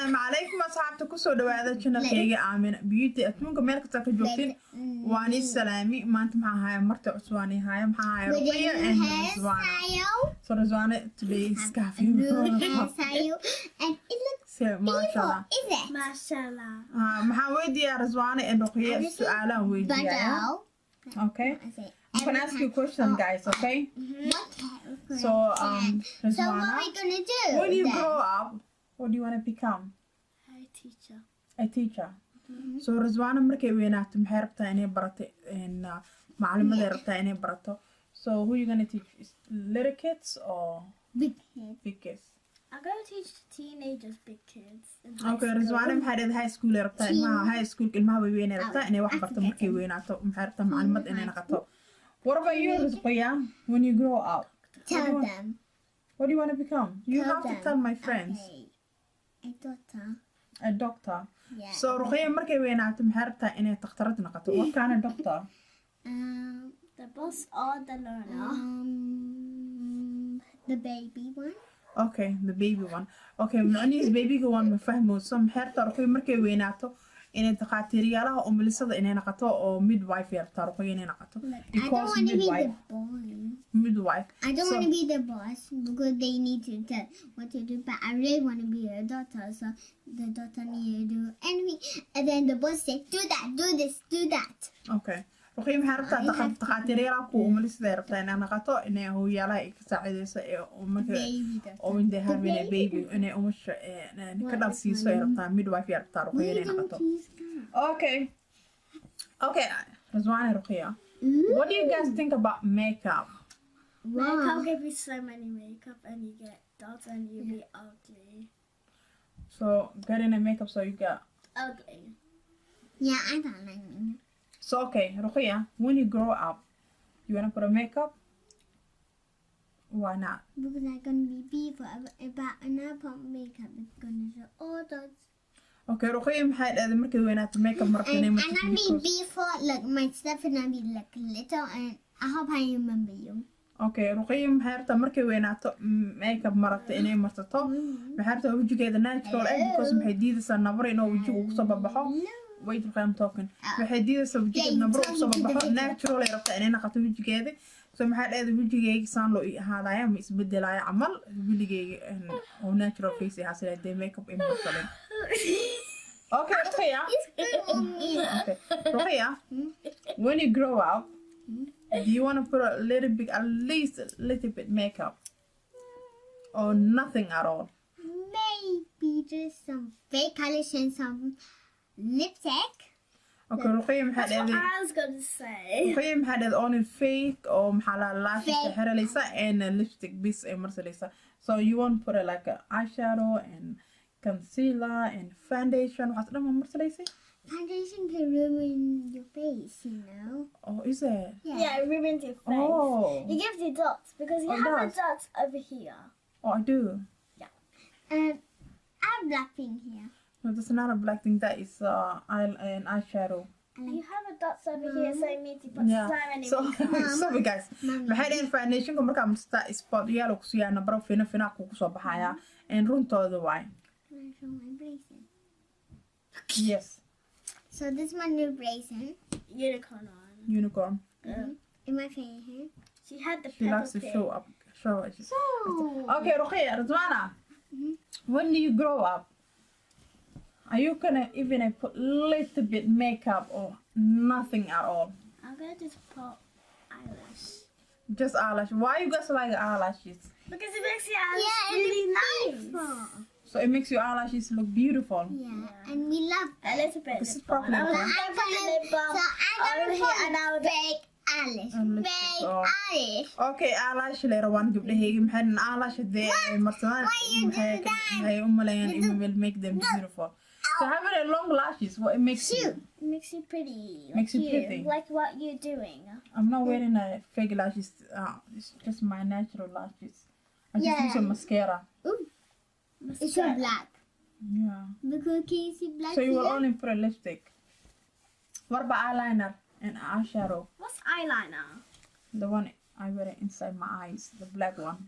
السلام عليكم أصحابتي كسو دواada channelkayga Amenabeauty adduunka meel kasta ka joogtiin waan islaami maanta maxaa haya marti cusbaan haya maxaa haya ruqayya and Waxaan so Waxaan today is cafe and it looks mashallah is it mashallah maxaa weydiiyaa Waxaan and ruqayya su'aalaha weydiiyaa okay I'm gonna ask you a question guys okay so so what are we gonna do when you grow up what do you want to become a teacher so Rizwana markay weynaato maxay rabtaa inay barato macallimada rabtaa inay barato so who you going to teach little kids or big kids I'm going to teach teenagers big kids okay Rizwana maxay dhahday high school rabtaa ilmaha high school ilmaha way weynay rabtaa inay wax barto markay weynaato maxay rabtaa macallimad inay noqoto what about you Rizqaya when you grow up tell them what do you want to become you have to tell my friends a doctor yeah. So Ruqayya markay weynaato maxay rabtaa inay takhtarad noqoto what kind of doctor the boss or the learner the baby one okay the baby one okay macnihiis babyga one ma fahmo so maxay rabtaa Ruqayya markay weynaato inay takhaatiiryaalaha umulisada inay noqoto oo midwife yartaa Ruqayya inay noqoto because midwife I don't want to be the boss because they need to tell what to do but I really want to be a doctor so the doctor need to do anything and then the boss say do that do this do that okay Ruqayya maxay rabtaa takhaatiiryaalaha ku umulisada rabtaa inay noqoto inay hooyalaha ay ka saacideyso ee marka oo inay having a baby inay umusha ka dhalsiiso ay rabtaa midwife yartaa Ruqayya inay noqoto okay Rizwana Ruqayya what do you guys think about makeup makeup give you so many makeup and you get dots and you be ugly so getting a makeup so you get ugly yeah I don't like it so okay Ruqayya when you grow up you want to put a makeup why not because I'm gonna be beautiful but another makeup is gonna show all those okay Ruqayya maxay dhahday markay weynaato makeup markay and I'm be beautiful like my stuff and I'll be like little and I hope I remember you okay Ruqayya maxay rabtaa markay weynaato makeup maragta inay marsato maxay rabtaa wajigeeda natural because maxay diidaysaa nabar inuu wajiga ugu soo babaxo wait I'm talking maxay diidaysaa wajigeeda nabar ugu soo babaxo natural ay rabtaa inay noqoto wajigeeda so maxay dhahday wajigeyga saan loo ahaadaya ma isbedelaya camal waligeyga oo natural face ah sida de makeup in marsaday okay Ruqayya okay Ruqayya when you grow up do you want to put at least a little bit makeup or nothing at all maybe just some fake eyelash and some lipstick okay Ruqayya maxay dhahday I was going to say Ruqayya maxay dhahday only fake or maxaa la lashes xiralaysa and lipstick bis ay marsalaysa so you want to put like a eyeshadow and concealer and foundation waxaad dhan marsalaysa foundation can ruin your face you know oh is it yeah it ruins your face it gives you dots because you have a dot over here oh I do yeah I have black thing here no that's not a black thing that is an eyeshadow you have a dots over here so it means you put so many sorry guys maxay dhahayn foundationka markaa marsataa spot yaalo ku siyaa nabaro fina kugu soo baxaya and runtooda waay show my bracelet yes so this is my new bracelet unicorn in my finger she had the she likes to show up okay Ruqayya Rizwana when do you grow up are you gonna even put little bit makeup or nothing at all I'm gonna just put eyelash just eyelash why you guys like eyelashes because it makes your eyelash really nice so it makes your eyelashes look beautiful yeah and we love a little bit this is probably so I'm gonna put fake eyelash fake eyelash okay eyelash leero waan gabdhahayga maxay eyelash de marsadaan maxay u maleeyaan it will make them beautiful so having a long lashes what it makes you pretty makes you pretty like what you're doing I'm not wearing a fake lashes it's just my natural lashes I just use a mascara it's so black yeah because can you see black so you will only put a lipstick what about eyeliner and eyeshadow what's eyeliner the one I wear inside my eyes the black one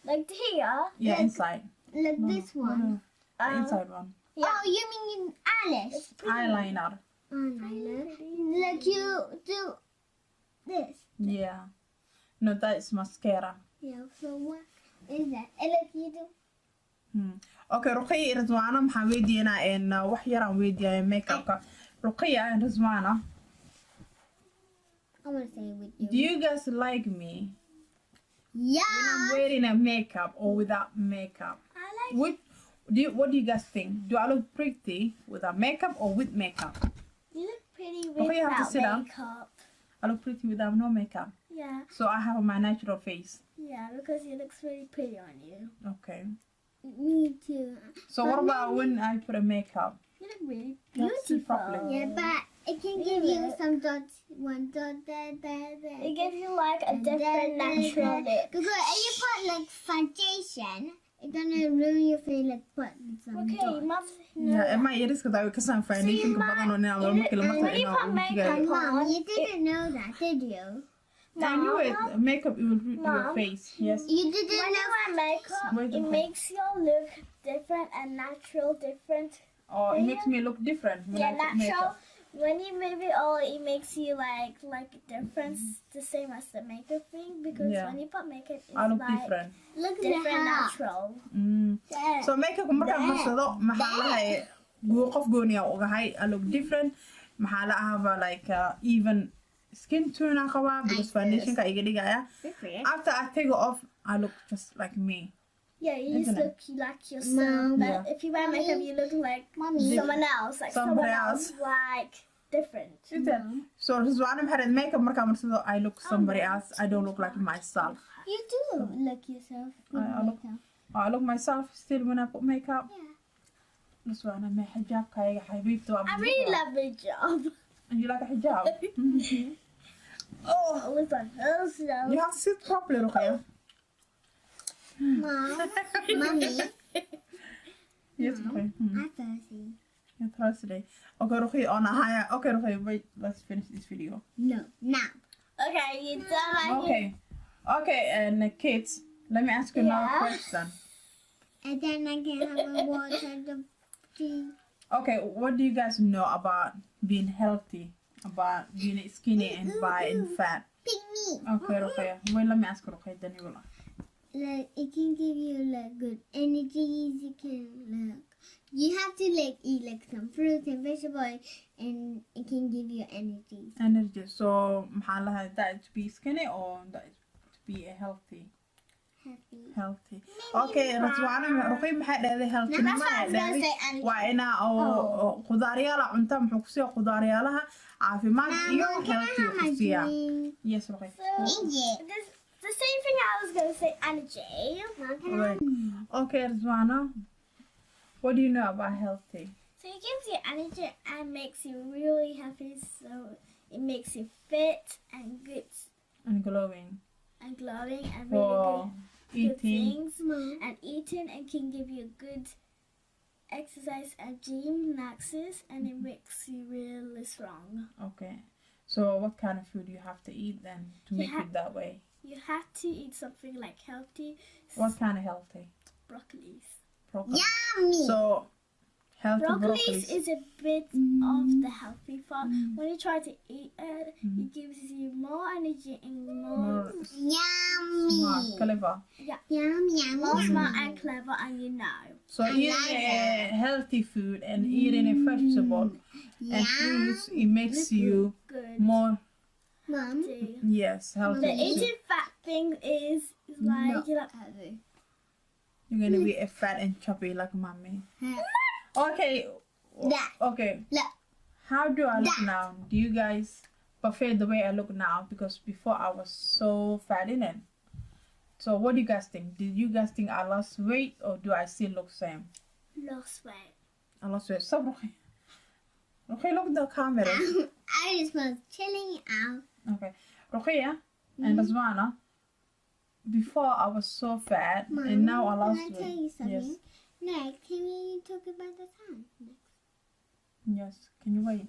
like here yeah inside like this one the inside one Yeah. Oh, you mean Alice? Eyeliner. Eyeliner. Like you do this. Yeah. No, that is mascara. Yeah, so what is that? And like you do. Okay, Ruqayya Rizwana maxaan weydiinaa in wax yar aan weydiiyay makeup-ka. Ruqayya and Rizwana, I want to say with you. do you guys like me when Yeah. I'm wearing a makeup or without makeup? I like What do you guys think? Do I look pretty without makeup or with makeup? you look pretty Okay, you have to without sit down. makeup. I look pretty without no makeup. Yeah, So I have my natural face. yeah, because it looks really pretty on you. Okay. Me too. So what about when I put a makeup? You look really Let's see beautiful. properly. Yeah, but it can give you some dots. One dot there. It gives you like a different natural look. Because if you put like foundation, it's gonna ruin your face. Like put some Okay, dots. you must know. Yeah, ma yariska tahay kasi aan foundation ka badan oo nina wal markii la when martay you put makeup inuu Mom, you didn't know that, did you? I knew it. Makeup it will ruin your Mom. face. Yes. You didn't When you know. wear makeup, Wait a it minute. makes you look different and natural, different. Or it makes me look different when I Yeah, put natural. makeup. When you move it all, it makes you like a difference, the same as the makeup thing. Because Yeah. when you put makeup, it's I look like different. Look at different, the hair. natural. There. So makeup markaan marsado maxaa lahay qof gooni ah ogahay I look different. Maxaa la ahaba like even skin tone aan qabaa because foundation ka iga dhigaya. After I take it off, I look just like me. Yeah, you just Isn't it? look like yourself. Mom. But Yeah. if you wear makeup, you look like Mommy. someone else, like Somebody someone else. else, like different. Is that? So Rizwana had makeup markaan marsado I look somebody else. I don't look like myself. You do look yourself. I look- I look myself still when I put makeup. Rizwana ma xijaabkayga xabiibta waa I really love the job. And you like a hijab? Oh, with my nose, You have to sit properly, Ruqayya. Mom, Mommy, Yes, okay. I'm thirsty. You're thirsty. Okay, Ruqayya, on a higher. Okay, Ruqayya, wait. Let's finish this video. No, now. Okay, you done like Okay. Okay, and kids, let me ask you another Yeah. question. And then I can have a water the thing. Okay, what do you guys know about being healthy, about being skinny and fat? Pick me. Okay, Ruqayya. Wait, let me ask Ruqayya, then you will. Like it can give you like good energies. You can like you have to like eat like some fruits and vegetables, and it can give you energy. Energy. So, maxaa lahay that to be skinny or that to be healthy? Happy. Healthy. Okay, Rizwana, Ruqayya maxay dhahday healthy? That's what I was gonna say. And waa inaa oo khudaaryaala cunta muxuu ku siiya khudaaryaalaha caafimaad iyo Mama, can I healthy have my ku siiya drink? yes okay Yeah. this, the same thing I was gonna say, energy. Mom, can I Right. Okay, Rizwana, what do you know about healthy? So it gives you energy and makes you really happy. So it makes you fit and good And glowing and glowing and for really good eating. things and eating, and can give you good exercise and gymnastics, and it makes you really strong. Okay, so what kind of food you have to eat then to make Yeah. it that way? You have to eat something like healthy What kind of healthy? broccolis. Broccoli. Yummy. So healthy Broccolis broccoli. is a bit of the healthy part. When you try to eat it, it gives you more energy and More Yummy. smart, clever. Yum, yum, more yum. smart and clever, and you know. So eating a healthy food and eating a vegetable and fruits, it makes you Good. more Mom. too. yes healthy. The eating fat thing is like No. you're like, You're gonna be a fat and chubby like mommy. Okay. That. Okay. Look. How do I look That. now? Do you guys prefer the way I look now? Because before I was so fat in it. So what do you guys think? Did you guys think I lost weight or do I still look same? lost weight. I lost weight. So okay, look at the camera. I just was chilling out. Okay. Ruqayya and Rizwana, before I was so fat Mom, and now I lost can I tell weight. you something? Yes. Next, can we talk about the time? Yes. Can you wait?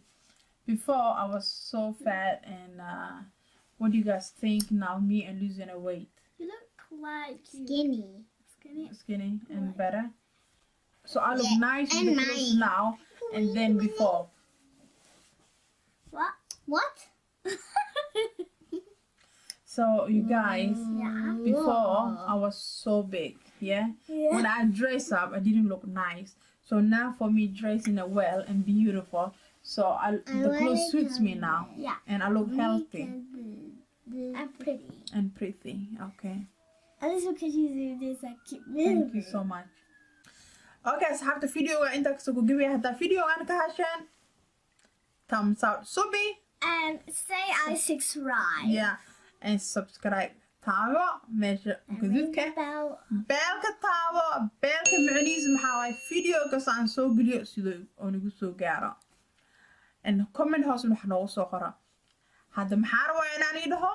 Before I was so fat and what do you guys think now me and losing a weight? You look like you Skinny. skinny. Skinny and Right. better? So I look Yeah, nice and with the clothes mine. now and then before. What? So you guys, Yeah. before I was so big, yeah? Yeah. When I dress up, I didn't look nice. So now for me, dressing it well and beautiful, so the clothes suits me now. Yeah. And I look healthy I'm pretty. and pretty. Okay. At least because you do this, I keep Thank you so much. Okay, so have the video inta kasoo gudbiyay hadda video aan ka hasheen. Thumbs up subi. And say I subscribe. Yeah. And subscribe. Taabo meesha guduudka. Bell. Beelka taabo. Beelka macnihiisu maxaa waaye video kasta aan soo geliyo sidoo oo nagu soo gaaro. And comment hoos wax noogu soo qora. Hadda maxaa rabaa inaan ii dhaho?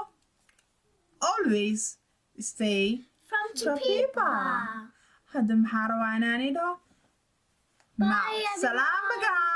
Always stay From Jabiiba. Jabiiba. Hadda maxaa rabaa inaan ii dhaho? Bye, Salaam guys.